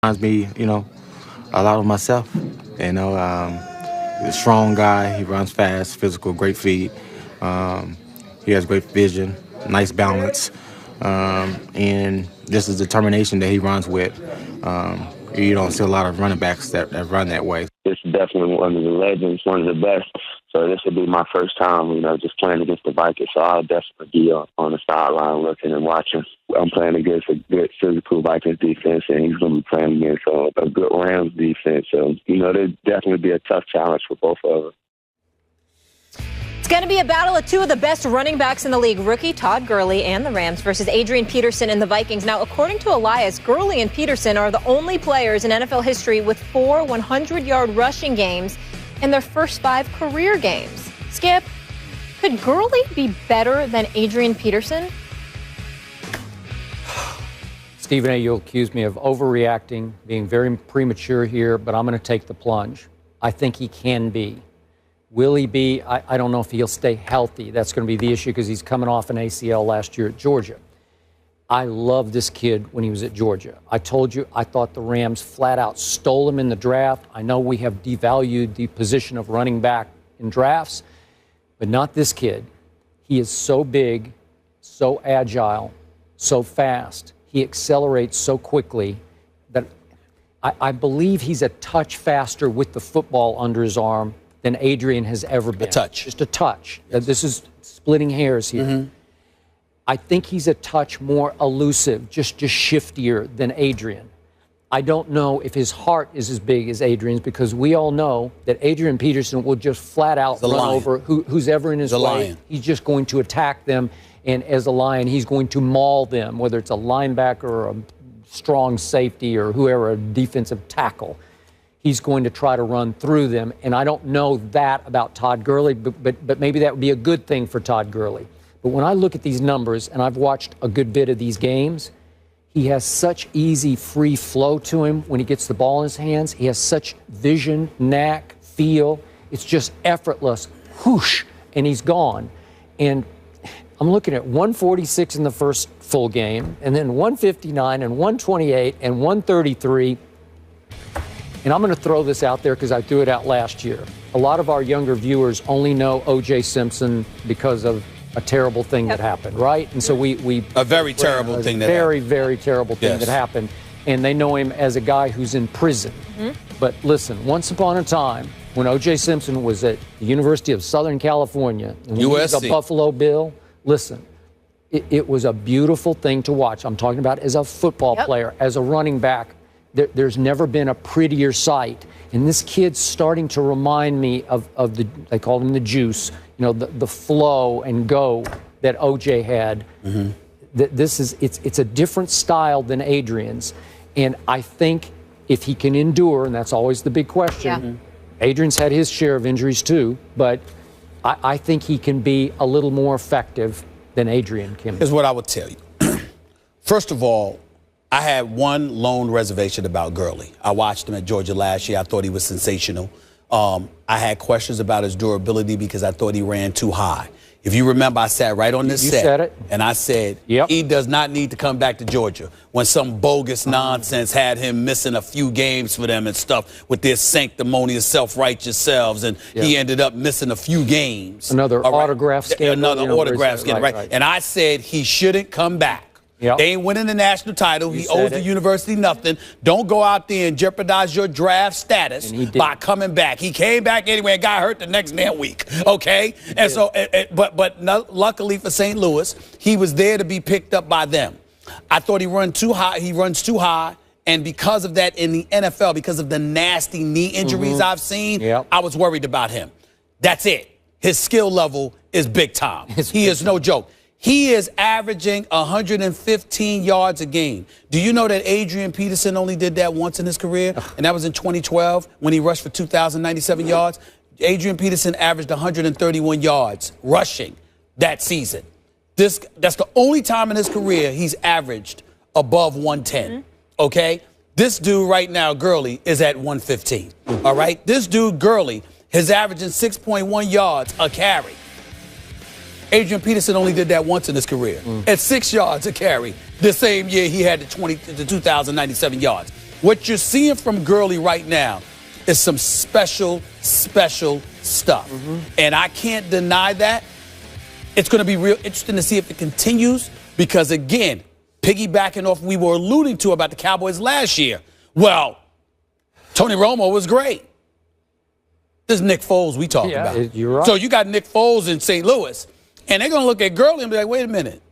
Reminds me, a lot of myself. He's a strong guy. He runs fast, physical, great feet. He has great vision, nice balance, and just his determination that he runs with. You don't see a lot of running backs that run that way. It's definitely one of the legends, one of the best. So this will be my first time, just playing against the Vikings. So I'll definitely be on the sideline looking and watching. I'm playing against a good physical Vikings defense, and he's going to be playing against a good Rams defense. So, there'll definitely be a tough challenge for both of us. It's going to be a battle of two of the best running backs in the league, rookie Todd Gurley and the Rams versus Adrian Peterson and the Vikings. Now, according to Elias, Gurley and Peterson are the only players in NFL history with 4 100-yard rushing games in their first 5 career games. Skip, could Gurley be better than Adrian Peterson? Stephen A., you'll accuse me of overreacting, being very premature here, but I'm going to take the plunge. I think he can be. Will he be? I don't know if he'll stay healthy. That's going to be the issue because he's coming off an ACL last year at Georgia. I loved this kid when he was at Georgia. I told you I thought the Rams flat out stole him in the draft. I know we have devalued the position of running back in drafts, but not this kid. He is so big, so agile, so fast. He accelerates so quickly that I believe he's a touch faster with the football under his arm than Adrian has ever been. A touch. Just a touch. Yes. This is splitting hairs here. Mm-hmm. I think he's a touch more elusive, just shiftier than Adrian. I don't know if his heart is as big as Adrian's because we all know that Adrian Peterson will just flat out run over who's ever in his way. Lion. He's just going to attack them, and as a lion, he's going to maul them, whether it's a linebacker or a strong safety or whoever, a defensive tackle. He's going to try to run through them, and I don't know that about Todd Gurley, but maybe that would be a good thing for Todd Gurley. But when I look at these numbers, and I've watched a good bit of these games, he has such easy, free flow to him when he gets the ball in his hands. He has such vision, knack, feel. It's just effortless. Whoosh, and he's gone. And I'm looking at 146 in the first full game, and then 159 and 128 and 133. And I'm going to throw this out there because I threw it out last year. A lot of our younger viewers only know O.J. Simpson because of a terrible thing that happened, right? And so we a very terrible thing that very, happened. very terrible thing that happened. And they know him as a guy who's in prison. Mm-hmm. But listen, once upon a time, when O.J. Simpson was at the University of Southern California, and he was a Buffalo Bill, listen, it was a beautiful thing to watch. I'm talking about as a football player, as a running back. There's never been a prettier sight. And this kid's starting to remind me of the, they call him the juice, the flow and go that OJ had. Mm-hmm. It's a different style than Adrian's. And I think if he can endure, and that's always the big question, Adrian's had his share of injuries too, but I think he can be a little more effective than Adrian can. Here's what I would tell you. First of all, I had one lone reservation about Gurley. I watched him at Georgia last year. I thought he was sensational. I had questions about his durability because I thought he ran too high. If you remember, I sat right on this set. Said it. And I said, he does not need to come back to Georgia when some bogus nonsense had him missing a few games for them and stuff with their sanctimonious, self-righteous selves. And he ended up missing a few games. Another autograph scandal. Another autograph scandal, right. And I said he shouldn't come back. Yep. They ain't winning the national title. He owes the university nothing. Don't go out there and jeopardize your draft status by coming back. He came back anyway and got hurt the next damn week. Okay? And so, but luckily for St. Louis, he was there to be picked up by them. I thought he runs too high. And because of that in the NFL, because of the nasty knee injuries I've seen, I was worried about him. That's it. His skill level is big time. He is no joke. He is averaging 115 yards a game. Do you know that Adrian Peterson only did that once in his career? And that was in 2012 when he rushed for 2,097 yards. Adrian Peterson averaged 131 yards rushing that season. That's the only time in his career he's averaged above 110. Okay? This dude right now, Gurley, is at 115. All right? This dude, Gurley, is averaging 6.1 yards a carry. Adrian Peterson only did that once in his career at 6 yards a carry. The same year he had the 2,097 yards. What you're seeing from Gurley right now is some special stuff. And I can't deny that. It's going to be real interesting to see if it continues because, again, piggybacking off we were alluding to about the Cowboys last year. Well, Tony Romo was great. This is Nick Foles we talking about. You're right. So you got Nick Foles in St. Louis, and they're going to look at Gurley and be like, wait a minute.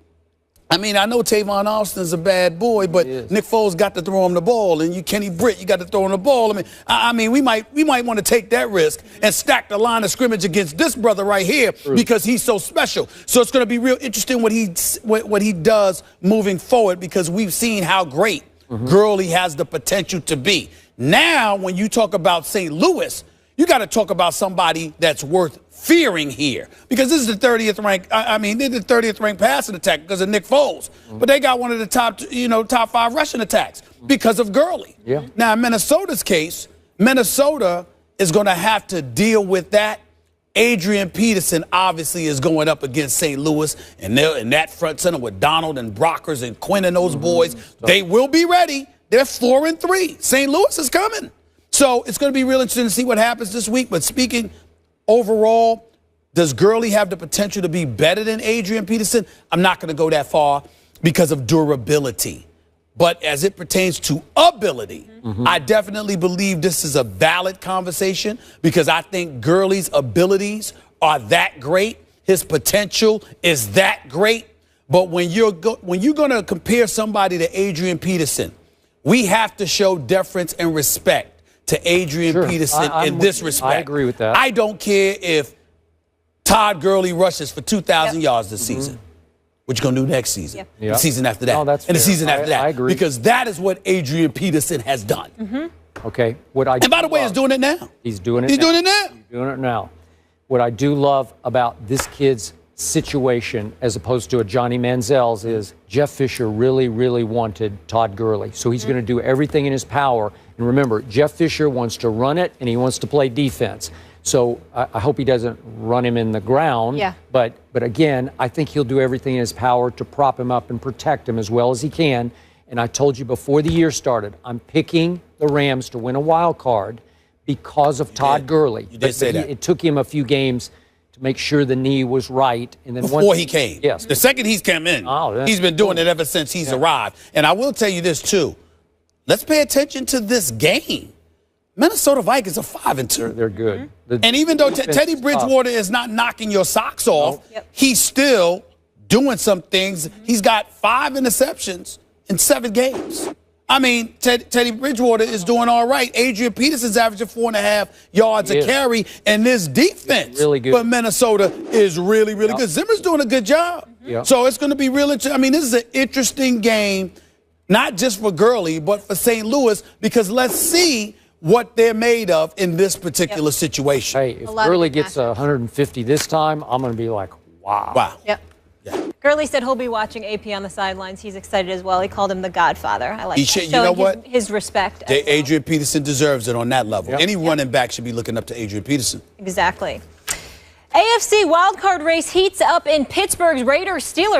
I mean, I know Tavon Austin's a bad boy, but Nick Foles got to throw him the ball, and Kenny Britt, you got to throw him the ball. I mean, we might want to take that risk and stack the line of scrimmage against this brother right here because he's so special. So it's going to be real interesting what he does moving forward because we've seen how great Gurley has the potential to be. Now, when you talk about St. Louis, you got to talk about somebody that's worth fearing here because this is the 30th ranked. I mean, they're the 30th ranked passing attack because of Nick Foles, but they got one of the top 5 rushing attacks because of Gurley. Yeah. Now, in Minnesota's case, Minnesota is going to have to deal with that. Adrian Peterson obviously is going up against St. Louis, and they're in that front center with Donald and Brockers and Quinn and those boys. They will be ready. They're 4-3. St. Louis is coming. So it's going to be real interesting to see what happens this week. But speaking overall, does Gurley have the potential to be better than Adrian Peterson? I'm not going to go that far because of durability. But as it pertains to ability, I definitely believe this is a valid conversation because I think Gurley's abilities are that great. His potential is that great. But when you're going to compare somebody to Adrian Peterson, we have to show deference and respect to Adrian Peterson in this respect. I agree with that. I don't care if Todd Gurley rushes for 2,000 yards this season. What you going to do next season? The season after that. No, that's and the fair. season after that. I agree. Because that is what Adrian Peterson has done. Okay. And by the way, he's doing it now. He's doing it He's now. doing it now. He's doing it now. What I do love about this kid's situation as opposed to a Johnny Manziel's is Jeff Fisher really, really wanted Todd Gurley. So he's going to do everything in his power. And remember, Jeff Fisher wants to run it and he wants to play defense. So I hope he doesn't run him in the ground. Yeah. But again, I think he'll do everything in his power to prop him up and protect him as well as he can. And I told you before the year started, I'm picking the Rams to win a wild card because of Todd Gurley. You did say that. It took him a few games to make sure the knee was right. And then Before he came. Yes. The second he's come in, he's been doing it ever since he's arrived. And I will tell you this, too. Let's pay attention to this game. Minnesota Vikings are 5-2. They're good. And even though Teddy Bridgewater is not knocking your socks off, he's still doing some things. He's got 5 interceptions in 7 games. I mean, Teddy Bridgewater is doing all right. Adrian Peterson's averaging 4.5 yards a carry, and this defense for Minnesota is really, really good. Zimmer's doing a good job. So it's going to be really interesting. I mean, this is an interesting game, not just for Gurley, but for St. Louis, because let's see what they're made of in this particular situation. Hey, if Gurley gets 150 this time, I'm going to be like, wow. Wow. Yep. Gurley said he'll be watching AP on the sidelines. He's excited as well. He called him the Godfather. I like that. You know what? His respect. Adrian Peterson deserves it on that level. Any running back should be looking up to Adrian Peterson. Exactly. AFC wildcard race heats up in Pittsburgh's Raiders-Steelers.